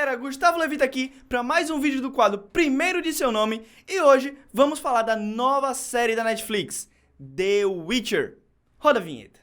galera, Gustavo Levita aqui para mais um vídeo do quadro Primeiro de Seu Nome e hoje vamos falar da nova série da Netflix, The Witcher. Roda a vinheta.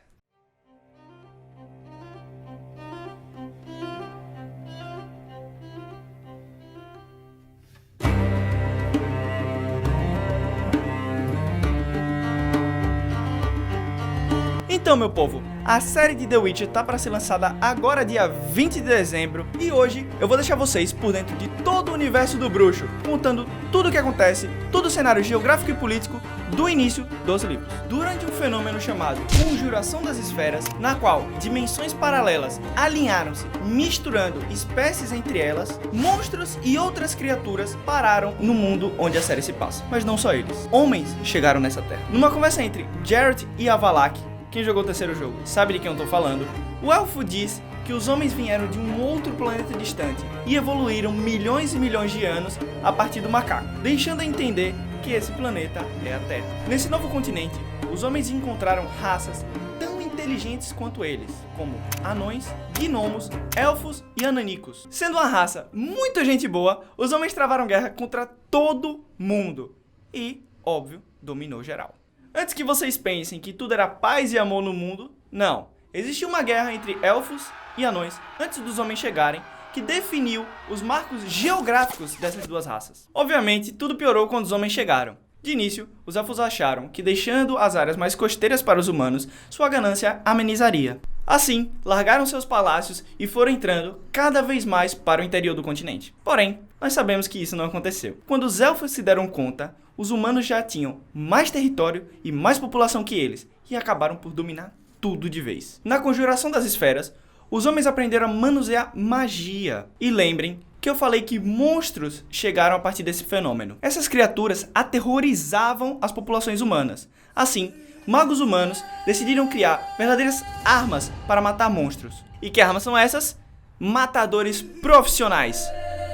Então, meu povo, a série de The Witcher tá para ser lançada agora dia 20 de dezembro e hoje eu vou deixar vocês por dentro de todo o universo do bruxo, contando tudo o que acontece, todo o cenário geográfico e político do início dos livros. Durante um fenômeno chamado Conjuração das Esferas, na qual dimensões paralelas alinharam-se, misturando espécies entre elas, monstros e outras criaturas pararam no mundo onde a série se passa. Mas não só eles. Homens chegaram nessa terra. Numa conversa entre Geralt e Avallac'h, quem jogou o terceiro jogo sabe de quem eu tô falando, o elfo diz que os homens vieram de um outro planeta distante e evoluíram milhões e milhões de anos a partir do macaco, deixando a entender que esse planeta é a Terra. Nesse novo continente, os homens encontraram raças tão inteligentes quanto eles, como anões, gnomos, elfos e ananicos. Sendo uma raça muito gente boa, os homens travaram guerra contra todo mundo e, óbvio, dominou geral. Antes que vocês pensem que tudo era paz e amor no mundo, não. Existiu uma guerra entre elfos e anões antes dos homens chegarem, que definiu os marcos geográficos dessas duas raças. Obviamente, tudo piorou quando os homens chegaram. De início, os elfos acharam que deixando as áreas mais costeiras para os humanos, sua ganância amenizaria. Assim, largaram seus palácios e foram entrando cada vez mais para o interior do continente. Porém, nós sabemos que isso não aconteceu. Quando os elfos se deram conta, os humanos já tinham mais território e mais população que eles, e acabaram por dominar tudo de vez. Na Conjuração das Esferas, os homens aprenderam a manusear magia. E lembrem que eu falei que monstros chegaram a partir desse fenômeno. Essas criaturas aterrorizavam as populações humanas. Assim, magos humanos decidiram criar verdadeiras armas para matar monstros. E que armas são essas? Matadores profissionais,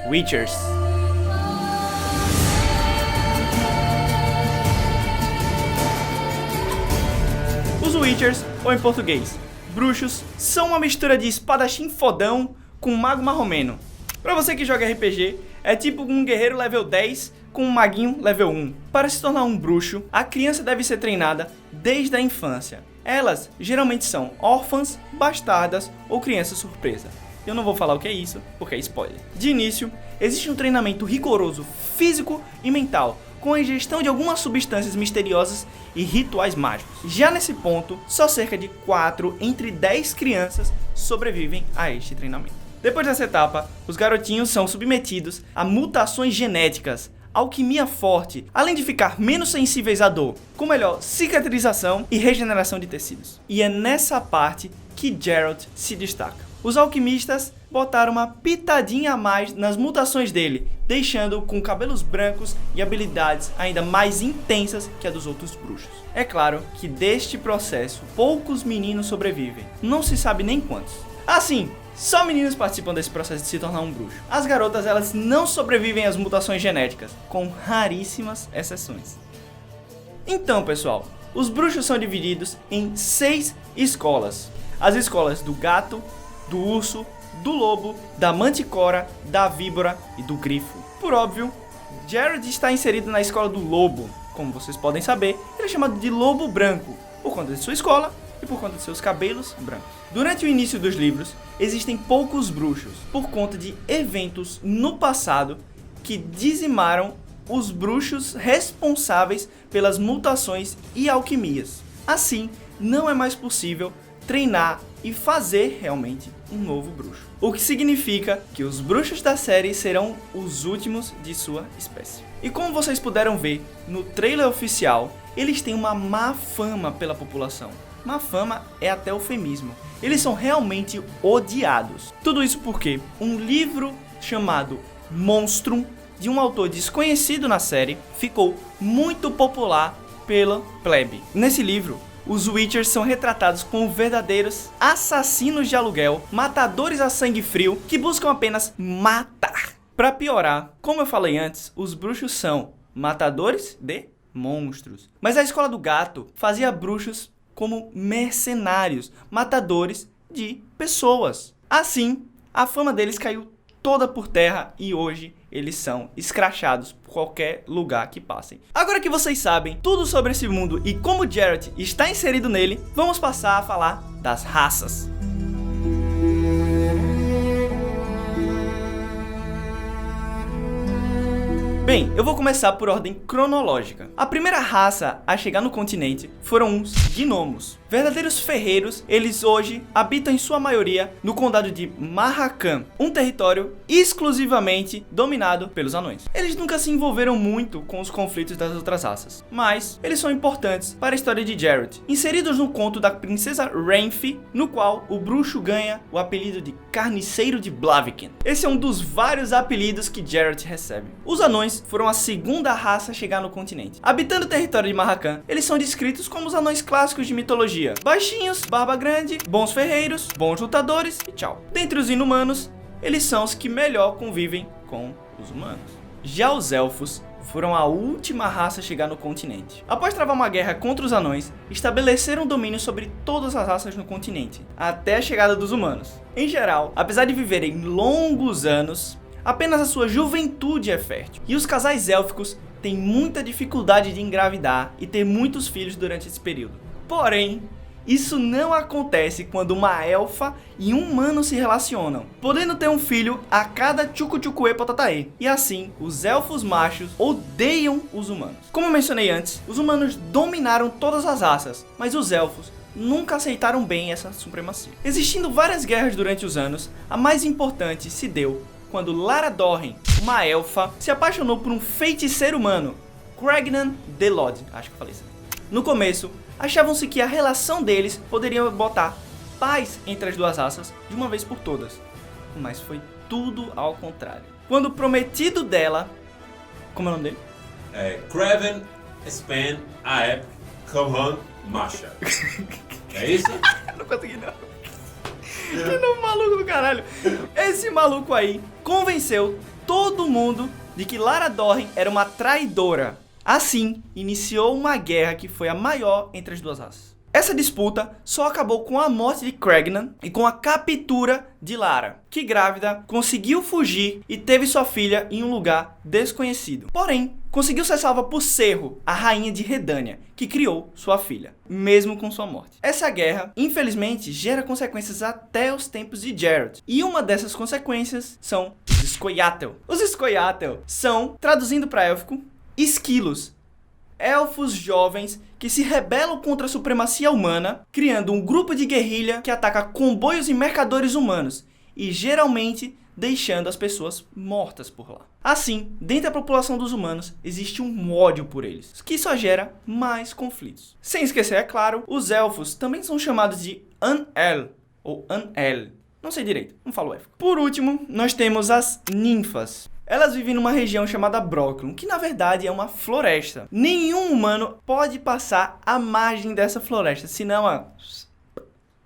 Witchers. Os Witchers, ou em português, bruxos, são uma mistura de espadachim fodão com mago marromeno. Pra você que joga RPG, é tipo um guerreiro level 10 com um maguinho level 1. Para se tornar um bruxo, a criança deve ser treinada desde a infância. Elas geralmente são órfãs, bastardas ou criança surpresa. Eu não vou falar o que é isso, porque é spoiler. De início, existe um treinamento rigoroso físico e mental, com a ingestão de algumas substâncias misteriosas e rituais mágicos. Já nesse ponto, só cerca de 4 entre 10 crianças sobrevivem a este treinamento. Depois dessa etapa, os garotinhos são submetidos a mutações genéticas, alquimia forte, além de ficar menos sensíveis à dor, com melhor cicatrização e regeneração de tecidos. E é nessa parte que Geralt se destaca. Os alquimistas botaram uma pitadinha a mais nas mutações dele, deixando-o com cabelos brancos e habilidades ainda mais intensas que a dos outros bruxos. É claro que deste processo poucos meninos sobrevivem, não se sabe nem quantos. Assim, só meninos participam desse processo de se tornar um bruxo. As garotas, elas não sobrevivem às mutações genéticas, com raríssimas exceções. Então, pessoal, os bruxos são divididos em 6 escolas. As escolas do gato, do urso, do lobo, da manticora, da víbora e do grifo. Por óbvio, Geralt está inserido na escola do lobo. Como vocês podem saber, ele é chamado de lobo branco, por conta de sua escola e por conta de seus cabelos brancos. Durante o início dos livros, existem poucos bruxos, por conta de eventos no passado que dizimaram os bruxos responsáveis pelas mutações e alquimias. Assim, não é mais possível treinar e fazer realmente um novo bruxo. O que significa que os bruxos da série serão os últimos de sua espécie. E como vocês puderam ver no trailer oficial, eles têm uma má fama pela população. Má fama é até eufemismo. Eles são realmente odiados. Tudo isso porque um livro chamado Monstrum, de um autor desconhecido na série, ficou muito popular pela plebe. Nesse livro, os Witchers são retratados como verdadeiros assassinos de aluguel, matadores a sangue frio, que buscam apenas matar. Pra piorar, como eu falei antes, os bruxos são matadores de monstros. Mas a escola do gato fazia bruxos como mercenários, matadores de pessoas. Assim, a fama deles caiu toda por terra e hoje eles são escrachados por qualquer lugar que passem. Agora que vocês sabem tudo sobre esse mundo e como Geralt está inserido nele, vamos passar a falar das raças. Bem, eu vou começar por ordem cronológica. A primeira raça a chegar no continente foram os gnomos. Verdadeiros ferreiros, eles hoje habitam em sua maioria no condado de Marrakhan, um território exclusivamente dominado pelos anões. Eles nunca se envolveram muito com os conflitos das outras raças, mas eles são importantes para a história de Geralt, inseridos no conto da princesa Renfi, no qual o bruxo ganha o apelido de Carniceiro de Blaviken. Esse é um dos vários apelidos que Geralt recebe. Os anões foram a segunda raça a chegar no continente. Habitando o território de Marrakhan, eles são descritos como os anões clássicos de mitologia. Baixinhos, barba grande, bons ferreiros, bons lutadores e tchau. Dentre os inumanos, eles são os que melhor convivem com os humanos. Já os elfos foram a última raça a chegar no continente. Após travar uma guerra contra os anões, estabeleceram domínio sobre todas as raças no continente, até a chegada dos humanos. Em geral, apesar de viverem longos anos, apenas a sua juventude é fértil. E os casais élficos têm muita dificuldade de engravidar e ter muitos filhos durante esse período. Porém, isso não acontece quando uma elfa e um humano se relacionam, podendo ter um filho a cada tchucu-tchucuê potataê. E assim, os elfos machos odeiam os humanos. Como eu mencionei antes, os humanos dominaram todas as raças, mas os elfos nunca aceitaram bem essa supremacia. Existindo várias guerras durante os anos, a mais importante se deu quando Lara Dorren, uma elfa, se apaixonou por um feiticeiro humano, Cregnan Delod, acho que eu falei isso. No começo, achavam-se que a relação deles poderia botar paz entre as duas raças de uma vez por todas, mas foi tudo ao contrário. Quando o prometido dela, como é o nome dele? Craven Span Aep Kohan Masha. É isso? Não consegui não. Que nome maluco do caralho. Esse maluco aí convenceu todo mundo de que Lara Dorren era uma traidora. Assim, iniciou uma guerra que foi a maior entre as duas raças. Essa disputa só acabou com a morte de Cregnan e com a captura de Lara, que grávida conseguiu fugir e teve sua filha em um lugar desconhecido. Porém, conseguiu ser salva por Serro, a rainha de Redânia, que criou sua filha, mesmo com sua morte. Essa guerra, infelizmente, gera consequências até os tempos de Geralt. E uma dessas consequências são os Scoia'tael. Os Scoia'tael são, traduzindo para élfico, esquilos, elfos jovens que se rebelam contra a supremacia humana, criando um grupo de guerrilha que ataca comboios e mercadores humanos e geralmente deixando as pessoas mortas por lá. Assim, dentro da população dos humanos existe um ódio por eles, que só gera mais conflitos. Sem esquecer, é claro, os elfos também são chamados de An-El ou An-El. Não sei direito, não falo élfico. Por último, nós temos as ninfas. Elas vivem numa região chamada Brocklum, que na verdade é uma floresta. Nenhum humano pode passar à margem dessa floresta, senão a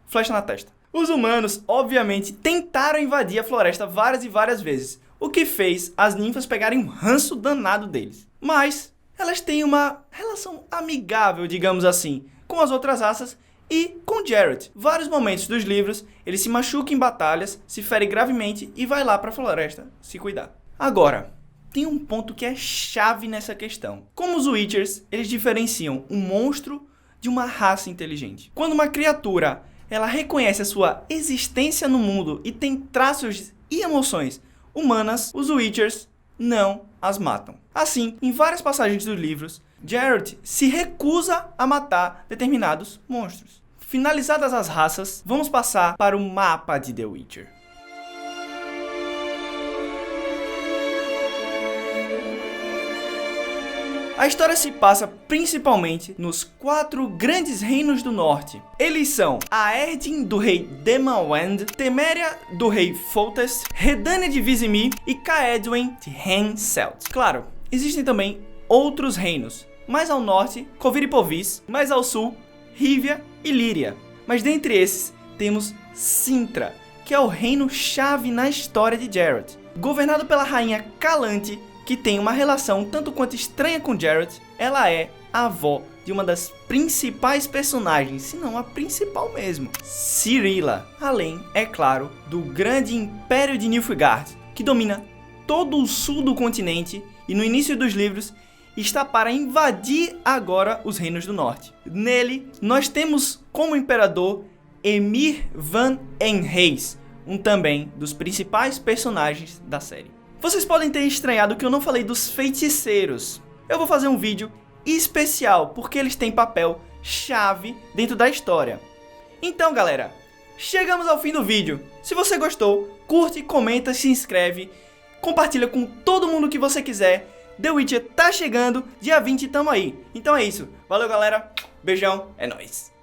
flecha na testa. Os humanos, obviamente, tentaram invadir a floresta várias e várias vezes, o que fez as ninfas pegarem um ranço danado deles. Mas elas têm uma relação amigável, digamos assim, com as outras raças e com Geralt. Vários momentos dos livros, ele se machuca em batalhas, se fere gravemente e vai lá para a floresta se cuidar. Agora, tem um ponto que é chave nessa questão. Como os Witchers, eles diferenciam um monstro de uma raça inteligente. Quando uma criatura ela reconhece a sua existência no mundo e tem traços e emoções humanas, os Witchers não as matam. Assim, em várias passagens dos livros, Geralt se recusa a matar determinados monstros. Finalizadas as raças, vamos passar para o mapa de The Witcher. A história se passa principalmente nos 4 grandes reinos do norte. Eles são Aerdin do rei Demawend, Teméria do rei Foltest, Redânia de Vizimir e Caedwen de Henselt. Claro, existem também outros reinos. Mais ao norte, Covir-e-Povis, mais ao sul, Rívia e Líria. Mas dentre esses, temos Cintra, que é o reino-chave na história de Geralt. Governado pela rainha Calante, que tem uma relação tanto quanto estranha com Geralt, ela é a avó de uma das principais personagens, se não a principal mesmo, Cirilla. Além, é claro, do grande Império de Nilfgaard, que domina todo o sul do continente e no início dos livros está para invadir agora os reinos do norte. Nele, nós temos como imperador Emhyr van Enrys, um também dos principais personagens da série. Vocês podem ter estranhado que eu não falei dos feiticeiros. Eu vou fazer um vídeo especial porque eles têm papel chave dentro da história. Então, galera, chegamos ao fim do vídeo. Se você gostou, curte, comenta, se inscreve, compartilha com todo mundo que você quiser. The Witcher tá chegando, dia 20 tamo aí. Então é isso. Valeu, galera. Beijão, é nóis.